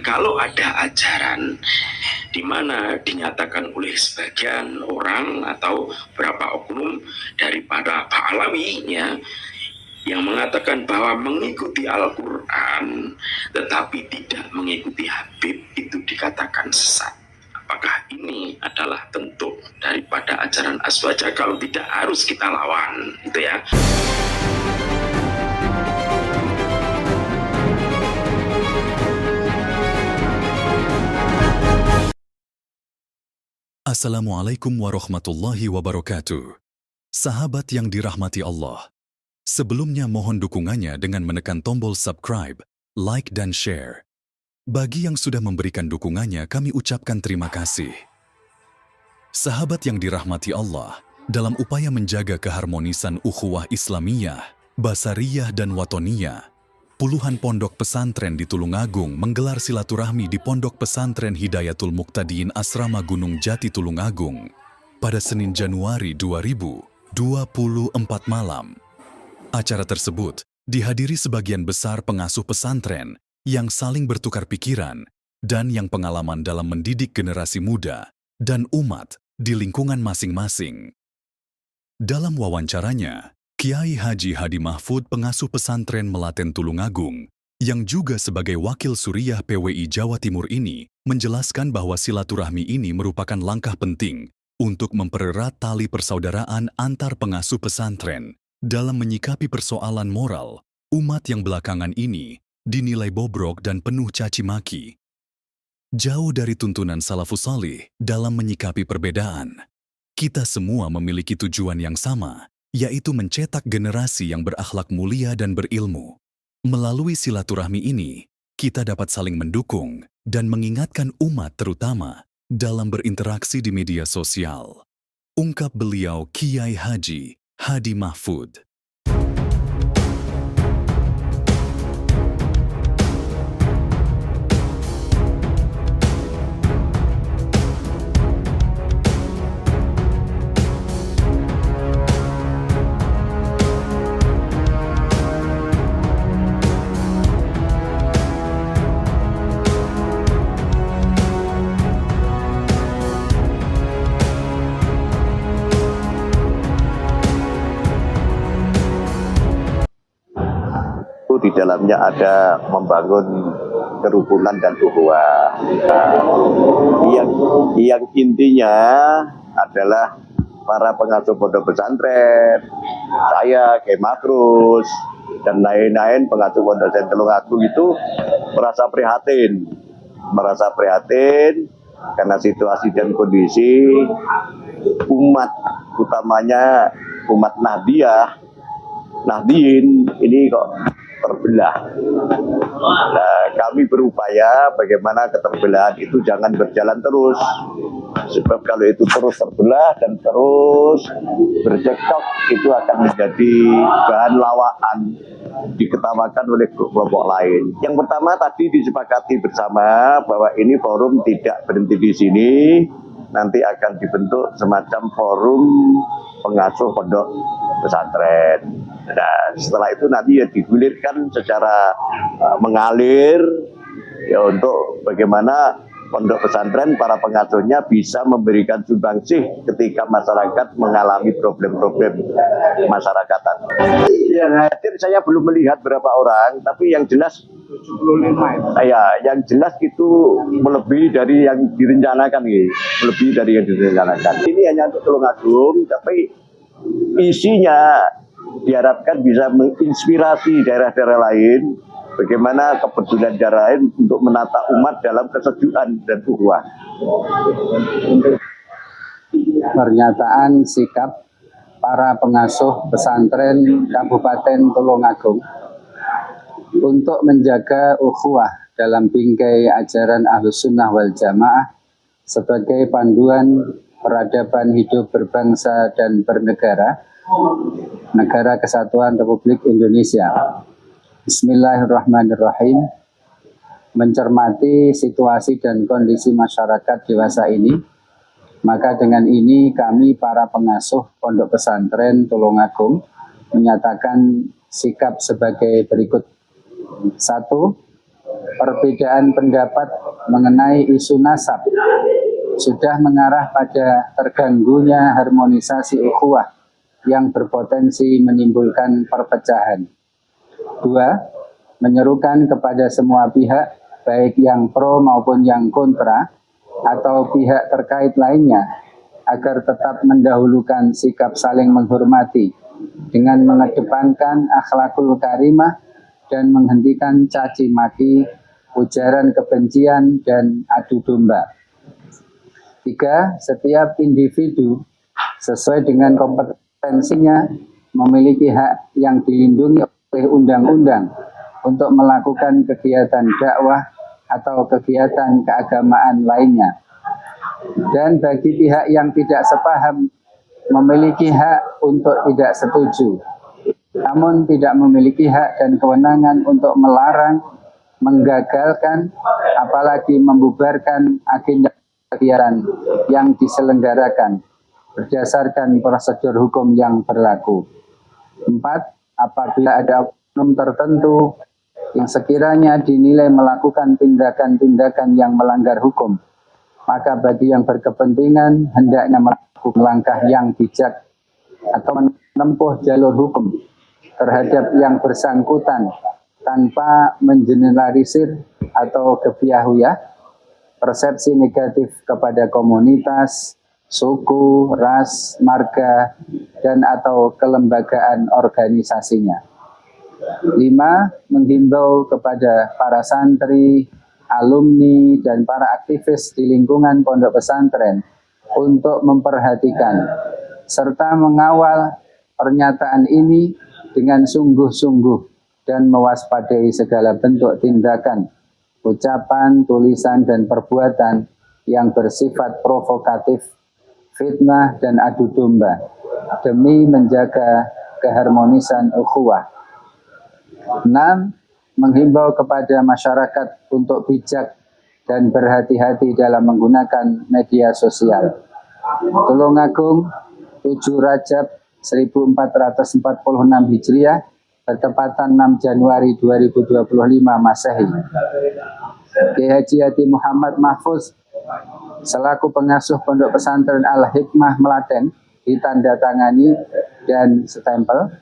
Kalau ada ajaran di mana dinyatakan oleh sebagian orang atau beberapa oknum daripada Pahlawi ya, yang mengatakan bahwa mengikuti Al-Quran tetapi tidak mengikuti Habib itu dikatakan sesat. Apakah ini adalah bentuk daripada ajaran Aswaja? Kalau tidak, harus kita lawan, gitu ya. Assalamualaikum warahmatullahi wabarakatuh. Sahabat yang dirahmati Allah, sebelumnya mohon dukungannya dengan menekan tombol subscribe, like dan share. Bagi yang sudah memberikan dukungannya, kami ucapkan terima kasih. Sahabat yang dirahmati Allah, dalam upaya menjaga keharmonisan ukhuwah Islamiyah, Basariyah dan Watoniyah, puluhan pondok pesantren di Tulungagung menggelar silaturahmi di Pondok Pesantren Hidayatul Muqtadiin Asrama Gunung Jati Tulungagung pada Senin Januari 2024 malam. Acara tersebut dihadiri sebagian besar pengasuh pesantren yang saling bertukar pikiran dan yang pengalaman dalam mendidik generasi muda dan umat di lingkungan masing-masing. Dalam wawancaranya, Kiai Haji Hadi Mahfud, pengasuh pesantren Melaten Tulungagung, yang juga sebagai wakil Suriah PWI Jawa Timur ini, menjelaskan bahwa silaturahmi ini merupakan langkah penting untuk mempererat tali persaudaraan antar pengasuh pesantren dalam menyikapi persoalan moral umat yang belakangan ini dinilai bobrok dan penuh caci maki. Jauh dari tuntunan salafus salih dalam menyikapi perbedaan, kita semua memiliki tujuan yang sama, yaitu mencetak generasi yang berakhlak mulia dan berilmu. Melalui silaturahmi ini, kita dapat saling mendukung dan mengingatkan umat terutama dalam berinteraksi di media sosial. Ungkap beliau Kiai Haji Hadi Mahfud. Di dalamnya ada membangun kerukunan dan ukhuwah. Yang intinya adalah para pengasuh pondok pesantren, saya, Kiai Makrus, dan lain-lain pengasuh pondok pesantren Tulungagung itu merasa prihatin karena situasi dan kondisi umat, utamanya umat Nahdien ini kok terbelah. Nah, kami berupaya bagaimana keterbelahan itu jangan berjalan terus. Sebab kalau itu terus terbelah dan terus bercekcok, itu akan menjadi bahan lawaan, diketawakan oleh kelompok lain. Yang pertama tadi disepakati bersama bahwa ini forum tidak berhenti di sini, nanti akan dibentuk semacam forum pengasuh pondok pesantren. Nah, setelah itu nanti ya digulirkan secara mengalir ya untuk bagaimana pondok pesantren para pengasuhnya bisa memberikan sumbangsih ketika masyarakat mengalami problem-problem masyarakatan. Yang hadir saya belum melihat berapa orang, tapi yang jelas 75. Ya, yang jelas itu melebihi dari yang direncanakan, melebihi dari yang direncanakan. Ini hanya untuk Tulungagung, tapi isinya diharapkan bisa menginspirasi daerah-daerah lain, bagaimana kepedulian daerah lain untuk menata umat dalam kesejukan dan ukhuwah. Pernyataan sikap para pengasuh pesantren Kabupaten Tulungagung untuk menjaga ukhuwah dalam bingkai ajaran Ahlus Sunnah wal Jamaah sebagai panduan peradaban hidup berbangsa dan bernegara, Negara Kesatuan Republik Indonesia. Bismillahirrahmanirrahim. Mencermati situasi dan kondisi masyarakat dewasa ini, maka dengan ini kami para pengasuh Pondok Pesantren Tulungagung menyatakan sikap sebagai berikut. 1. perbedaan pendapat mengenai isu nasab sudah mengarah pada terganggunya harmonisasi ukhuwah yang berpotensi menimbulkan perpecahan. 2. Menyerukan kepada semua pihak, baik yang pro maupun yang kontra, atau pihak terkait lainnya, agar tetap mendahulukan sikap saling menghormati dengan mengedepankan akhlakul karimah dan menghentikan caci maki, ujaran kebencian, dan adu domba. 3. Setiap individu sesuai dengan kompetensinya memiliki hak yang dilindungi oleh undang-undang untuk melakukan kegiatan dakwah atau kegiatan keagamaan lainnya. Dan bagi pihak yang tidak sepaham memiliki hak untuk tidak setuju, namun tidak memiliki hak dan kewenangan untuk melarang, menggagalkan, apalagi membubarkan agenda kegiatan yang diselenggarakan berdasarkan prosedur hukum yang berlaku. 4. Apabila ada oknum tertentu yang sekiranya dinilai melakukan tindakan-tindakan yang melanggar hukum, maka bagi yang berkepentingan hendaknya melakukan langkah yang bijak atau menempuh jalur hukum terhadap yang bersangkutan tanpa mengeneralisir atau kebiahuyah persepsi negatif kepada komunitas, suku, ras, marga, dan atau kelembagaan organisasinya. 5. Menghimbau kepada para santri, alumni, dan para aktivis di lingkungan pondok pesantren untuk memperhatikan serta mengawal pernyataan ini dengan sungguh-sungguh dan mewaspadai segala bentuk tindakan, ucapan, tulisan, dan perbuatan yang bersifat provokatif, fitnah, dan adu domba demi menjaga keharmonisan ukhuwah. 6. Menghimbau kepada masyarakat untuk bijak dan berhati-hati dalam menggunakan media sosial. Tulungagung 7 Rajab 1446 Hijriah bertepatan 6 Januari 2025 Masehi. Kiai Haji Hadi Muhammad Mahfuz selaku pengasuh Pondok Pesantren Al-Hikmah Melaten ditandatangani dan stempel.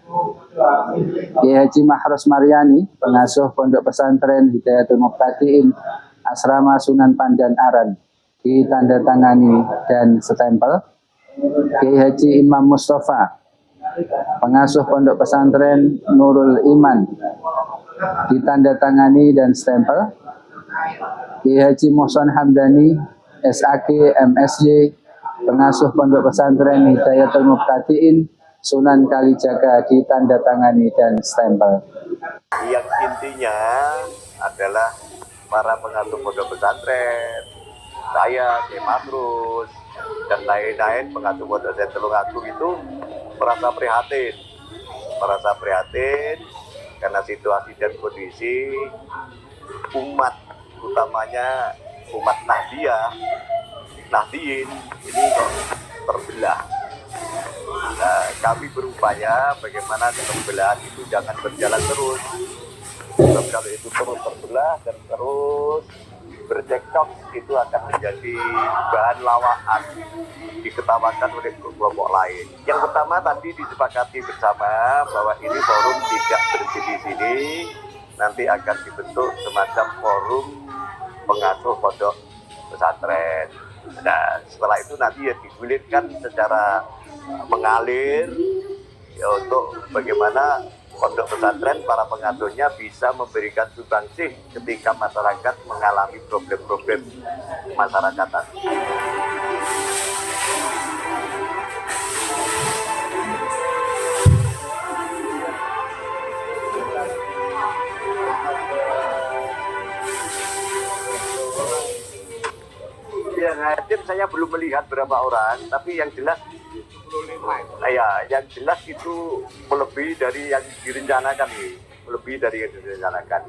Kiai Haji Mahros Maryani pengasuh Pondok Pesantren Hidayatul Muqtadiin Asrama Sunan Pandan Aran ditandatangani dan stempel. Kiai Haji Imam Mustafa pengasuh Pondok Pesantren Nurul Iman ditandatangani dan stempel. Kiai Haji Mohson Hamdani SAG MSY pengasuh Pondok Pesantren Hidayatul Muqtadiin Sunan Kalijaga ditandatangani dan stempel. Yang intinya adalah para pengasuh pondok pesantren, saya, Kiai Masrus, dan lain-lain pengasuh pondok pesantren Tulungagung itu merasa prihatin karena situasi dan kondisi umat, utamanya umat Nahdien ini kok terbelah. Nah, kami berupaya bagaimana keterbelahan itu jangan berjalan terus. Sebab kalau itu terus terbelah dan terus bercekcok, itu akan menjadi bahan lawaan, diketawakan oleh kelompok lain. Yang pertama tadi disepakati bersama bahwa ini forum tidak berhenti di sini, nanti akan dibentuk semacam forum pengasuh pondok pesantren. Nah, setelah itu nanti ya digulirkan secara mengalir ya, untuk bagaimana pondok pesantren para pengasuhnya bisa memberikan sumbangsih ketika masyarakat mengalami problem-problem masyarakatan. Yang hadir saya belum melihat berapa orang, tapi yang jelas yang jelas itu melebihi dari yang direncanakan ini, melebihi dari yang direncanakan.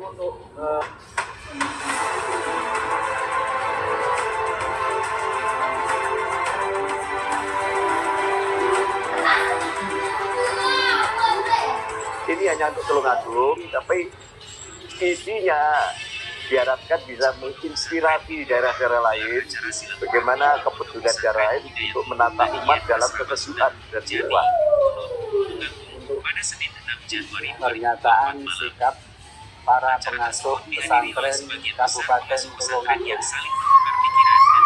Ini hanya untuk Tulungagung, tapi isinya diharapkan bisa menginspirasi daerah-daerah lain bagaimana kepedulian daerah lain untuk menata umat dalam kesesuaian dan umat. Pernyataan sikap para pengasuh pesantren Kabupaten Tulungagung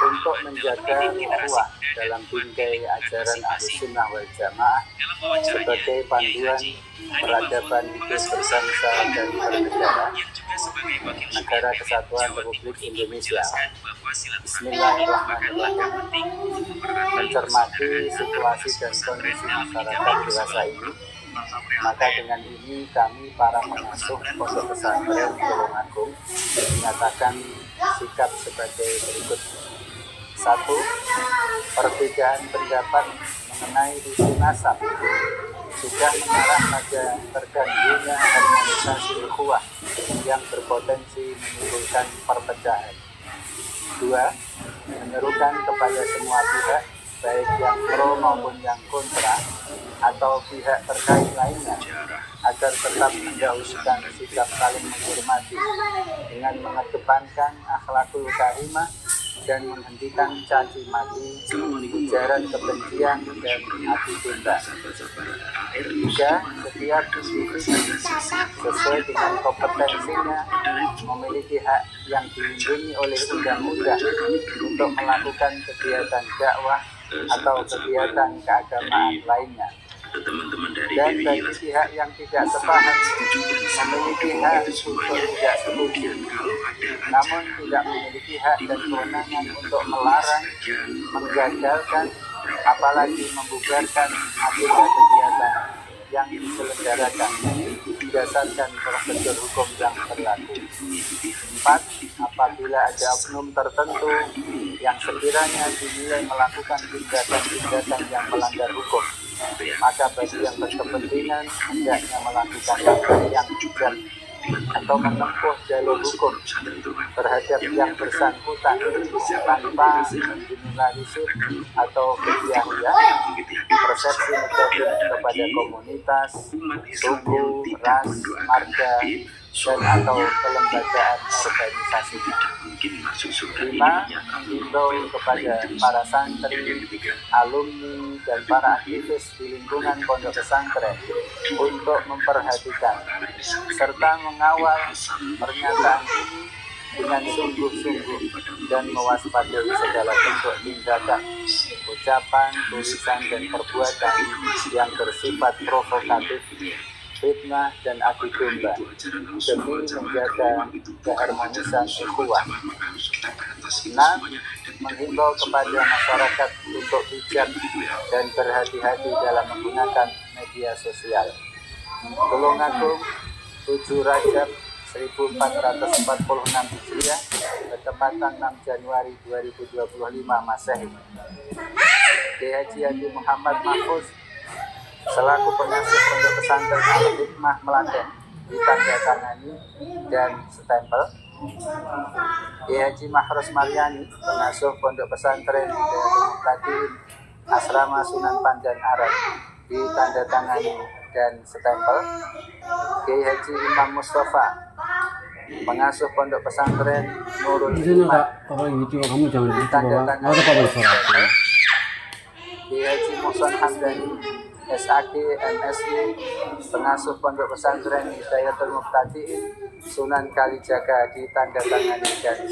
untuk menjaga ukhuwah dalam bingkai ajaran Ahlussunnah wal Jamaah sebagai panduan peradaban hidup berbangsa dan bernegara, Negara Kesatuan Republik Indonesia. Bismillahirrahmanirrahim. Mencermati situasi dan kondisi masyarakat dewasa ini, maka dengan ini kami para pengasuh Pondok Pesantren Tulungagung menyatakan sikap sebagai berikut. 1. Perbedaan pendapat mengenai isi nasab sudah mengarah pada terganggunya harmonisasi ukhuwah yang berpotensi menimbulkan perpecahan. 2. Menyerukan kepada semua pihak, baik yang pro maupun yang kontra, atau pihak terkait lainnya, agar tetap mendahulukan sikap saling menghormati dengan mengedepankan akhlakul karimah dan menghentikan caci maki, ujaran kebencian, dan adu domba. 3. Setiap individu sesuai dengan kompetensinya memiliki hak yang dilindungi oleh undang-undang untuk melakukan kegiatan dakwah atau kegiatan keagamaan lainnya. Dan bagi pihak yang tidak sepaham memiliki hak untuk tidak setuju, namun tidak memiliki hak dan kewenangan untuk melarang, menggagalkan, apalagi membubarkan agenda kegiatan yang diselenggarakan berdasarkan prosedur hukum yang berlaku. 4. Apabila ada oknum tertentu yang sekiranya dinilai melakukan tindakan-tindakan yang melanggar hukum, maka bagi yang berkepentingan hendaknya melakukan langkah yang bijak atau menempuh jalur hukum terhadap yang bersangkutan tanpa mengeneralisir atau berjaya persepsi negatif kepada komunitas, suku, ras, marga, dan atau kelembagaan organisasinya. 5. Himbau kepada para santri, alumni, dan para aktivis di lingkungan pondok pesantren untuk memperhatikan serta mengawal pernyataan ini dengan sungguh-sungguh dan mewaspadai segala bentuk tindakan, ucapan, tulisan, dan perbuatan yang bersifat provokatif, fitnah, dan adu domba demi menjaga keharmonisan ukhuwah. 6. Menghimbau kepada masyarakat untuk bijak dan berhati-hati dalam menggunakan media sosial. Tulungagung, 7 Rajab 1446 Hijriah, bertepatan 6 Januari 2025 Masehi. Kiai Haji Adi Muhammad Mahfuz selaku pengasuh Pondok Pesantren Al-Hikmah Melaten ditandatangani dan stempel. Kiai Haji Mahros Maryani, pengasuh Pondok Pesantren Hidayatul Muqtadin Asrama Sunan Pandan Arab, ditandatangani dan stempel. Kiai Haji Imam Mustafa, pengasuh Pondok Pesantren Nurul Hikmah, ditandatangani. Kiai Haji Muhsin Hamdani, SAG, MSI, pengasuh Pondok Pesantren Hidayatul Muqtadin Sunan Kalijaga, ditandatangani dan